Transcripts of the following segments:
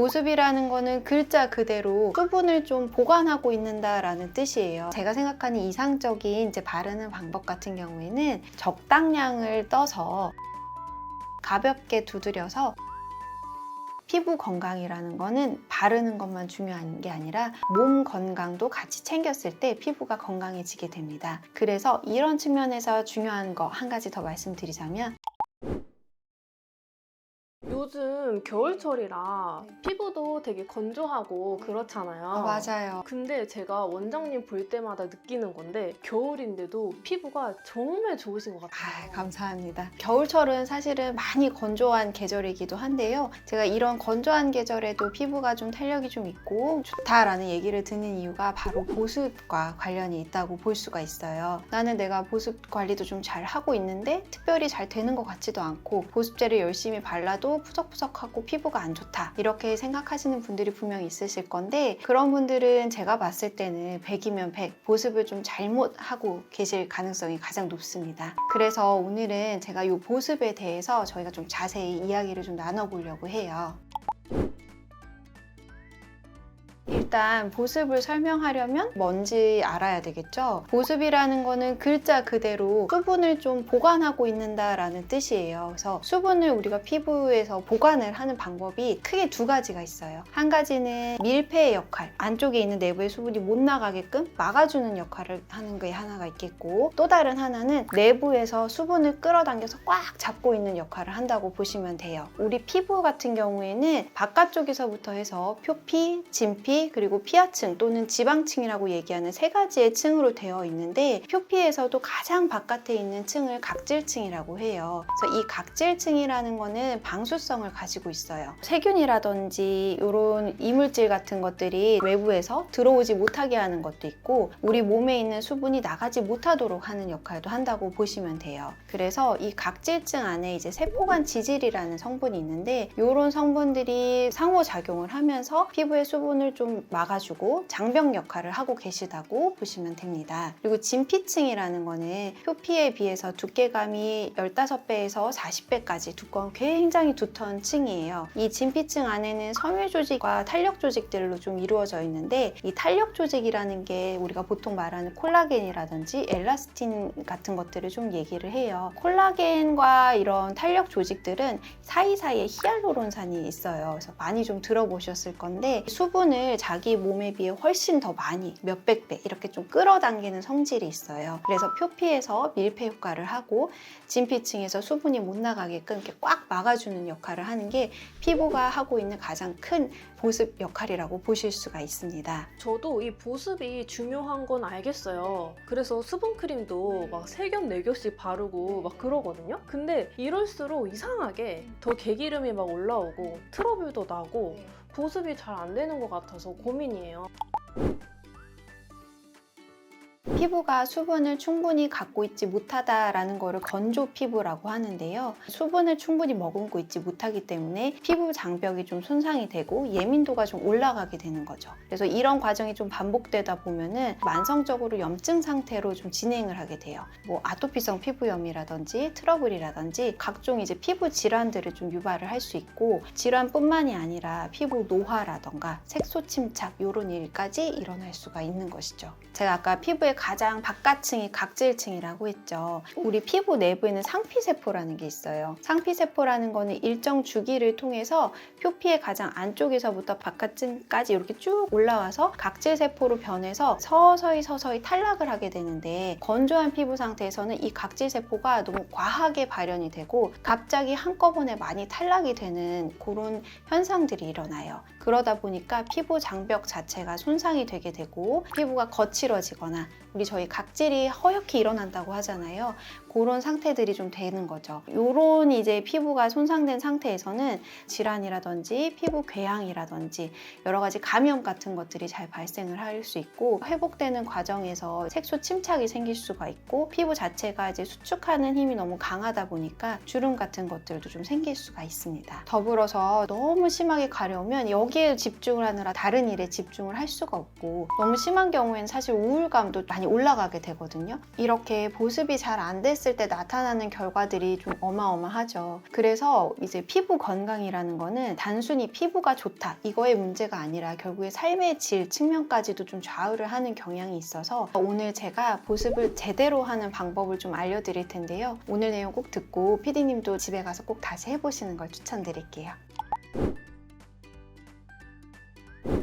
보습이라는 거는 글자 그대로 수분을 좀 보관하고 있는다라는 뜻이에요. 제가 생각하는 이상적인 이제 바르는 방법 같은 경우에는 적당량을 떠서 가볍게 두드려서 피부 건강이라는 거는 바르는 것만 중요한 게 아니라 몸 건강도 같이 챙겼을 때 피부가 건강해지게 됩니다. 그래서 이런 측면에서 중요한 거 한 가지 더 말씀드리자면 요즘 겨울철이라 피부도 되게 건조하고 그렇잖아요. 맞아요. 근데 제가 원장님 볼 때마다 느끼는 건데 겨울인데도 피부가 정말 좋으신 것 같아요. 감사합니다. 겨울철은 사실은 많이 건조한 계절이기도 한데요. 제가 이런 건조한 계절에도 피부가 좀 탄력이 좀 있고 좋다라는 얘기를 듣는 이유가 바로 보습과 관련이 있다고 볼 수가 있어요. 나는 내가 보습 관리도 좀 잘 하고 있는데 특별히 잘 되는 것 같지도 않고 보습제를 열심히 발라도 푸석푸석하고 피부가 안 좋다 이렇게 생각하시는 분들이 분명히 있으실 건데 그런 분들은 제가 봤을 때는 100이면 100 보습을 좀 잘못하고 계실 가능성이 가장 높습니다. 그래서 오늘은 제가 이 보습에 대해서 저희가 좀 자세히 이야기를 좀 나눠보려고 해요. 일단 보습을 설명하려면 뭔지 알아야 되겠죠? 보습이라는 거는 글자 그대로 수분을 좀 보관하고 있는다라는 뜻이에요. 그래서 수분을 우리가 피부에서 보관을 하는 방법이 크게 두 가지가 있어요. 한 가지는 밀폐의 역할, 안쪽에 있는 내부의 수분이 못 나가게끔 막아주는 역할을 하는 게 하나가 있겠고 또 다른 하나는 내부에서 수분을 끌어당겨서 꽉 잡고 있는 역할을 한다고 보시면 돼요. 우리 피부 같은 경우에는 바깥쪽에서부터 해서 표피, 진피, 그리고 피하층 또는 지방층이라고 얘기하는 세 가지의 층으로 되어 있는데 표피에서도 가장 바깥에 있는 층을 각질층이라고 해요. 그래서 이 각질층이라는 거는 방수성을 가지고 있어요. 세균이라든지 이런 이물질 같은 것들이 외부에서 들어오지 못하게 하는 것도 있고 우리 몸에 있는 수분이 나가지 못하도록 하는 역할도 한다고 보시면 돼요. 그래서 이 각질층 안에 이제 세포간 지질이라는 성분이 있는데 이런 성분들이 상호작용을 하면서 피부의 수분을 좀 막아주고 장벽 역할을 하고 계시다고 보시면 됩니다. 그리고 진피층이라는 거는 표피에 비해서 두께감이 15배에서 40배까지 두꺼운 굉장히 두터운 층이에요. 이 진피층 안에는 섬유 조직과 탄력 조직들로 좀 이루어져 있는데 이 탄력 조직이라는 게 우리가 보통 말하는 콜라겐이라든지 엘라스틴 같은 것들을 좀 얘기를 해요. 콜라겐과 이런 탄력 조직들은 사이사이에 히알루론산이 있어요. 그래서 많이 좀 들어보셨을 건데 수분을 자기 몸에 비해 훨씬 더 많이 몇백 배 이렇게 좀 끌어당기는 성질이 있어요. 그래서 표피에서 밀폐 효과를 하고 진피층에서 수분이 못 나가게끔 이렇게 꽉 막아주는 역할을 하는 게 피부가 하고 있는 가장 큰 보습 역할이라고 보실 수가 있습니다. 저도 이 보습이 중요한 건 알겠어요. 그래서 수분크림도 막 3겹, 4겹씩 바르고 막 그러거든요. 근데 이럴수록 이상하게 더 개기름이 막 올라오고 트러블도 나고 보습이 잘 안 되는 것 같아서 고민이에요. 피부가 수분을 충분히 갖고 있지 못하다라는 거를 건조 피부라고 하는데요. 수분을 충분히 머금고 있지 못하기 때문에 피부 장벽이 좀 손상이 되고 예민도가 좀 올라가게 되는 거죠. 그래서 이런 과정이 좀 반복되다 보면은 만성적으로 염증 상태로 좀 진행을 하게 돼요. 뭐 아토피성 피부염이라든지 트러블이라든지 각종 이제 피부 질환들을 좀 유발을 할 수 있고 질환뿐만이 아니라 피부 노화라던가 색소 침착 이런 일까지 일어날 수가 있는 것이죠. 제가 아까 피부의 가장 바깥층이 각질층이라고 했죠. 우리 피부 내부에는 상피세포라는 게 있어요. 상피세포라는 거는 일정 주기를 통해서 표피의 가장 안쪽에서부터 바깥층까지 이렇게 쭉 올라와서 각질세포로 변해서 서서히 탈락을 하게 되는데 건조한 피부 상태에서는 이 각질세포가 너무 과하게 발현이 되고 갑자기 한꺼번에 많이 탈락이 되는 그런 현상들이 일어나요. 그러다 보니까 피부 장벽 자체가 손상이 되게 되고 피부가 거칠어지거나 저희 각질이 허옇게 일어난다고 하잖아요. 그런 상태들이 좀 되는 거죠. 요런 이제 피부가 손상된 상태에서는 질환이라든지 피부 궤양이라든지 여러 가지 감염 같은 것들이 잘 발생을 할 수 있고 회복되는 과정에서 색소 침착이 생길 수가 있고 피부 자체가 이제 수축하는 힘이 너무 강하다 보니까 주름 같은 것들도 좀 생길 수가 있습니다. 더불어서 너무 심하게 가려우면 여기에 집중을 하느라 다른 일에 집중을 할 수가 없고 너무 심한 경우에는 사실 우울감도 많이 올라가게 되거든요. 이렇게 보습이 잘 안 됐을 발랐을 때 나타나는 결과들이 좀 어마어마하죠. 그래서 이제 피부 건강이라는 거는 단순히 피부가 좋다 이거의 문제가 아니라 결국에 삶의 질 측면까지도 좀 좌우를 하는 경향이 있어서 오늘 제가 보습을 제대로 하는 방법을 좀 알려드릴 텐데요. 오늘 내용 꼭 듣고 PD님도 집에 가서 꼭 다시 해보시는 걸 추천드릴게요.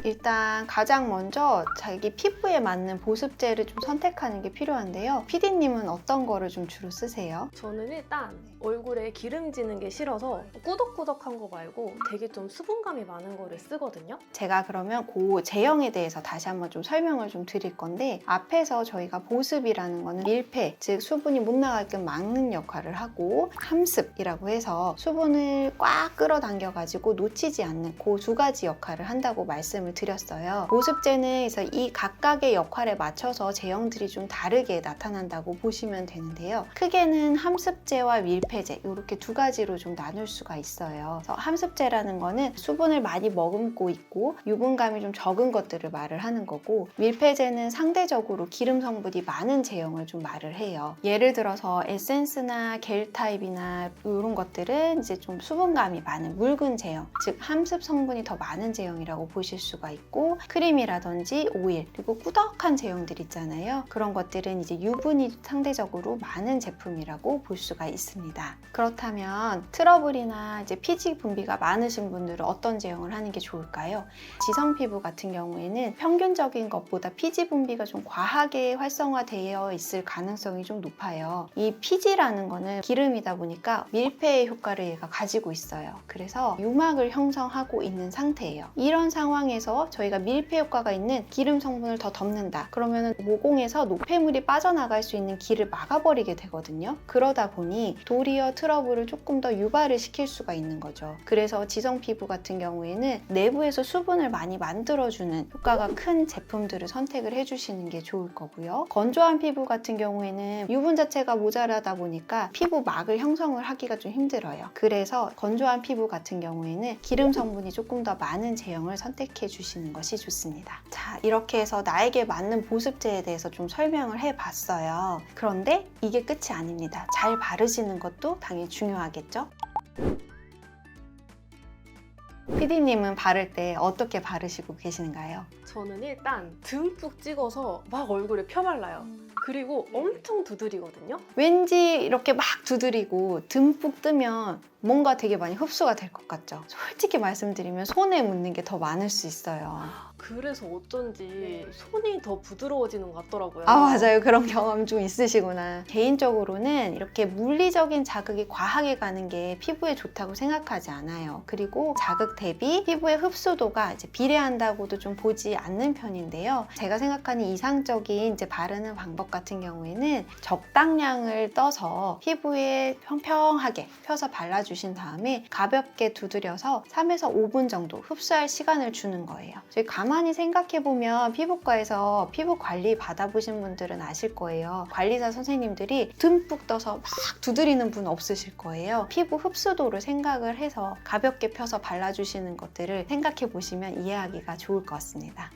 일단 가장 먼저 자기 피부에 맞는 보습제를 좀 선택하는 게 필요한데요. PD님은 어떤 거를 좀 주로 쓰세요? 저는 일단 얼굴에 기름지는 게 싫어서 꾸덕꾸덕한 거 말고 되게 좀 수분감이 많은 거를 쓰거든요. 제가 그러면 그 제형에 대해서 다시 한번 좀 설명을 좀 드릴 건데 앞에서 저희가 보습이라는 거는 밀폐, 즉 수분이 못 나가게끔 막는 역할을 하고 함습이라고 해서 수분을 꽉 끌어당겨 가지고 놓치지 않는 그 두 가지 역할을 한다고 말씀을 드렸어요. 보습제는 그래서 이 각각의 역할에 맞춰서 제형들이 좀 다르게 나타난다고 보시면 되는데요. 크게는 함습제와 밀폐제 이렇게 두 가지로 좀 나눌 수가 있어요. 그래서 함습제라는 거는 수분을 많이 머금고 있고 유분감이 좀 적은 것들을 말을 하는 거고, 밀폐제는 상대적으로 기름 성분이 많은 제형을 좀 말을 해요. 예를 들어서 에센스나 겔 타입이나 이런 것들은 이제 좀 수분감이 많은 묽은 제형, 즉 함습 성분이 더 많은 제형이라고 보실 수가 있고, 크림이라든지 오일 그리고 꾸덕한 제형들 있잖아요. 그런 것들은 이제 유분이 상대적으로 많은 제품이라고 볼 수가 있습니다. 그렇다면 트러블이나 이제 피지 분비가 많으신 분들은 어떤 제형을 하는 게 좋을까요? 지성 피부 같은 경우에는 평균적인 것보다 피지 분비가 좀 과하게 활성화되어 있을 가능성이 좀 높아요. 이 피지라는 거는 기름이다 보니까 밀폐의 효과를 얘가 가지고 있어요. 그래서 유막을 형성하고 있는 상태예요. 이런 상황에서 저희가 밀폐 효과가 있는 기름 성분을 더 덮는다. 그러면 모공에서 노폐물이 빠져나갈 수 있는 길을 막아버리게 되거든요. 그러다 보니 도리어 트러블을 조금 더 유발을 시킬 수가 있는 거죠. 그래서 지성 피부 같은 경우에는 내부에서 수분을 많이 만들어주는 효과가 큰 제품들을 선택을 해주시는 게 좋을 거고요. 건조한 피부 같은 경우에는 유분 자체가 모자라다 보니까 피부 막을 형성을 하기가 좀 힘들어요. 그래서 건조한 피부 같은 경우에는 기름 성분이 조금 더 많은 제형을 선택해 주시는 것이 좋습니다. 자, 이렇게 해서 나에게 맞는 보습제에 대해서 좀 설명을 해봤어요. 그런데 이게 끝이 아닙니다. 잘 바르시는 것도 당연히 중요하겠죠? PD님은 바를 때 어떻게 바르시고 계시는가요? 저는 일단 듬뿍 찍어서 막 얼굴에 펴발라요. 그리고 엄청 두드리거든요. 왠지 이렇게 막 두드리고 듬뿍 뜨면 뭔가 되게 많이 흡수가 될 것 같죠? 솔직히 말씀드리면 손에 묻는 게 더 많을 수 있어요. 그래서 어쩐지 손이 더 부드러워지는 것 같더라고요. 아, 맞아요. 그런 경험 좀 있으시구나. 개인적으로는 이렇게 물리적인 자극이 과하게 가는 게 피부에 좋다고 생각하지 않아요. 그리고 자극 대비 피부의 흡수도가 이제 비례한다고도 좀 보지 않는 편인데요. 제가 생각하는 이상적인 이제 바르는 방법 같은 경우에는 적당량을 떠서 피부에 평평하게 펴서 발라주신 다음에 가볍게 두드려서 3에서 5분 정도 흡수할 시간을 주는 거예요. 저희 가만히 생각해보면 피부과에서 피부 관리 받아보신 분들은 아실 거예요. 관리사 선생님들이 듬뿍 떠서 막 두드리는 분 없으실 거예요. 피부 흡수도를 생각을 해서 가볍게 펴서 발라주시는 것들을 생각해 보시면 이해하기가 좋을 것 같습니다.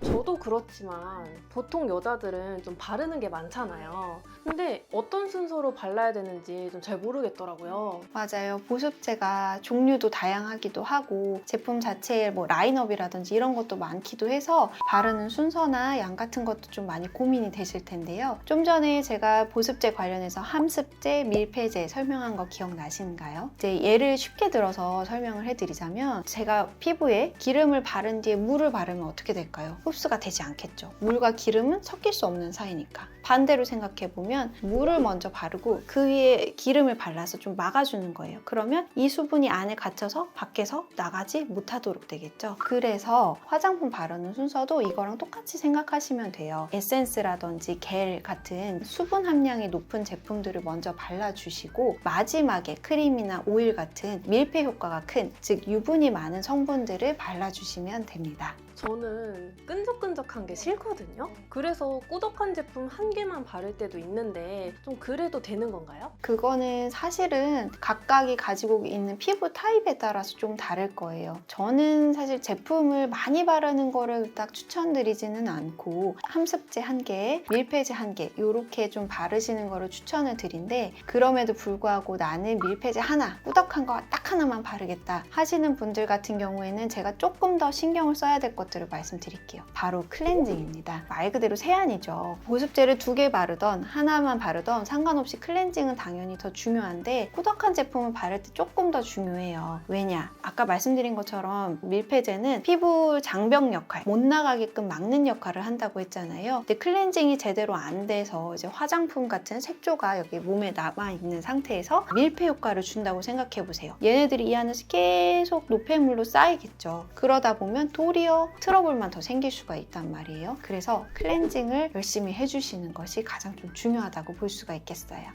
저도 그렇지만 보통 여자들은 좀 바르는 게 많잖아요. 근데 어떤 순서로 발라야 되는지 좀 잘 모르겠더라고요. 맞아요. 보습제가 종류도 다양하기도 하고 제품 자체에 뭐 라인업이라든지 이런 것도 많기도 해서 바르는 순서나 양 같은 것도 좀 많이 고민이 되실 텐데요. 좀 전에 제가 보습제 관련해서 함습제, 밀폐제 설명한 거 기억나시는가요? 이제 예를 쉽게 들어서 설명을 해드리자면 제가 피부에 기름을 바른 뒤에 물을 바르면 어떻게 될까요? 흡수가 되지 않겠죠. 물과 기름은 섞일 수 없는 사이니까. 반대로 생각해보면 물을 먼저 바르고 그 위에 기름을 발라서 좀 막아주는 거예요. 그러면 이 수분이 안에 갇혀서 밖에서 나가지 못하도록 되겠죠. 그래서 화장품 바르는 순서도 이거랑 똑같이 생각하시면 돼요. 에센스라든지 겔 같은 수분 함량이 높은 제품들을 먼저 발라주시고 마지막에 크림이나 오일 같은 밀폐 효과가 큰, 즉 유분이 많은 성분들을 발라주시면 됩니다. 저는 끈적끈적한 게 싫거든요. 그래서 꾸덕한 제품 한 개만 바를 때도 있는데 좀 그래도 되는 건가요? 그거는 사실은 각각이 가지고 있는 피부 타입에 따라서 좀 다를 거예요. 저는 사실 제품을 많이 바르는 거를 딱 추천드리지는 않고 함습제 한 개, 밀폐제 한 개 이렇게 좀 바르시는 거를 추천을 드린데, 그럼에도 불구하고 나는 밀폐제 하나, 꾸덕한 거 딱 하나만 바르겠다 하시는 분들 같은 경우에는 제가 조금 더 신경을 써야 될 것들을 말씀드릴게요. 바로 클렌징입니다. 말 그대로 세안이죠. 보습제를 2개 바르던 하나만 바르던 상관없이 클렌징은 당연히 더 중요한데, 꾸덕한 제품을 바를 때 조금 더 중요해요. 왜냐? 아까 말씀드린 것처럼 밀폐제는 피부 장벽 역할, 못 나가게끔 막는 역할을 한다고 했잖아요. 근데 클렌징이 제대로 안 돼서 이제 화장품 같은 색조가 여기 몸에 남아있는 상태에서 밀폐 효과를 준다고 생각해 보세요. 얘네들이 이 안에서 계속 노폐물로 쌓이겠죠. 그러다 보면 도리어 트러블만 더 생길 수가 있단 말이에요. 그래서 클렌징을 열심히 해주시는 것이 가장 좀 중요하다고 볼 수가 있겠어요.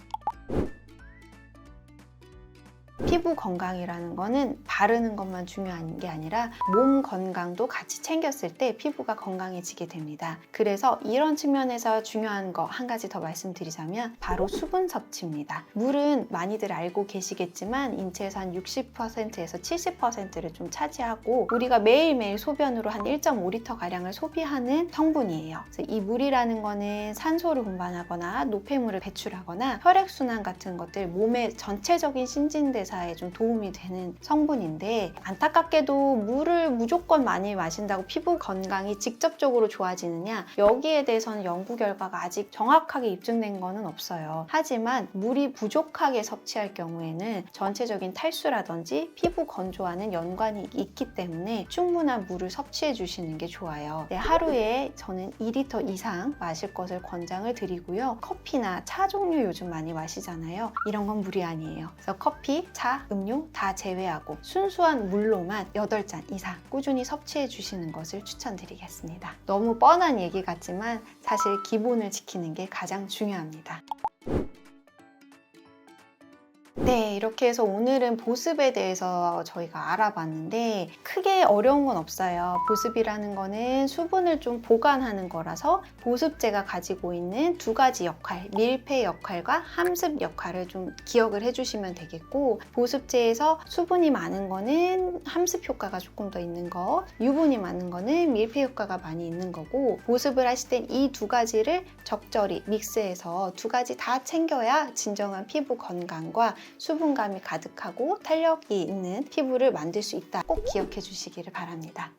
피부 건강이라는 거는 바르는 것만 중요한 게 아니라 몸 건강도 같이 챙겼을 때 피부가 건강해지게 됩니다. 그래서 이런 측면에서 중요한 거 한 가지 더 말씀드리자면 바로 수분 섭취입니다. 물은 많이들 알고 계시겠지만 인체에서 한 60%에서 70%를 좀 차지하고 우리가 매일매일 소변으로 한 1.5리터 가량을 소비하는 성분이에요. 그래서 이 물이라는 거는 산소를 운반하거나 노폐물을 배출하거나 혈액순환 같은 것들, 몸의 전체적인 신진대사에 좀 도움이 되는 성분인데, 안타깝게도 물을 무조건 많이 마신다고 피부 건강이 직접적으로 좋아지느냐, 여기에 대해서는 연구 결과가 아직 정확하게 입증된 거는 없어요. 하지만 물이 부족하게 섭취할 경우에는 전체적인 탈수라든지 피부 건조와는 연관이 있기 때문에 충분한 물을 섭취해 주시는 게 좋아요. 네, 하루에 저는 2리터 이상 마실 것을 권장을 드리고요. 커피나 차 종류 요즘 많이 마시잖아요. 이런 건 물이 아니에요. 그래서 커피, 차, 음료 다 제외하고 순수한 물로만 8잔 이상 꾸준히 섭취해 주시는 것을 추천드리겠습니다. 너무 뻔한 얘기 같지만 사실 기본을 지키는 게 가장 중요합니다. 네, 이렇게 해서 오늘은 보습에 대해서 저희가 알아봤는데 크게 어려운 건 없어요. 보습이라는 거는 수분을 좀 보관하는 거라서 보습제가 가지고 있는 2가지 역할, 밀폐 역할과 함습 역할을 좀 기억을 해주시면 되겠고, 보습제에서 수분이 많은 거는 함습 효과가 조금 더 있는 거, 유분이 많은 거는 밀폐 효과가 많이 있는 거고, 보습을 하실 땐 이 2가지를 적절히 믹스해서 2가지 다 챙겨야 진정한 피부 건강과 수분감이 가득하고 탄력이 있는 피부를 만들 수 있다. 꼭 기억해 주시기를 바랍니다.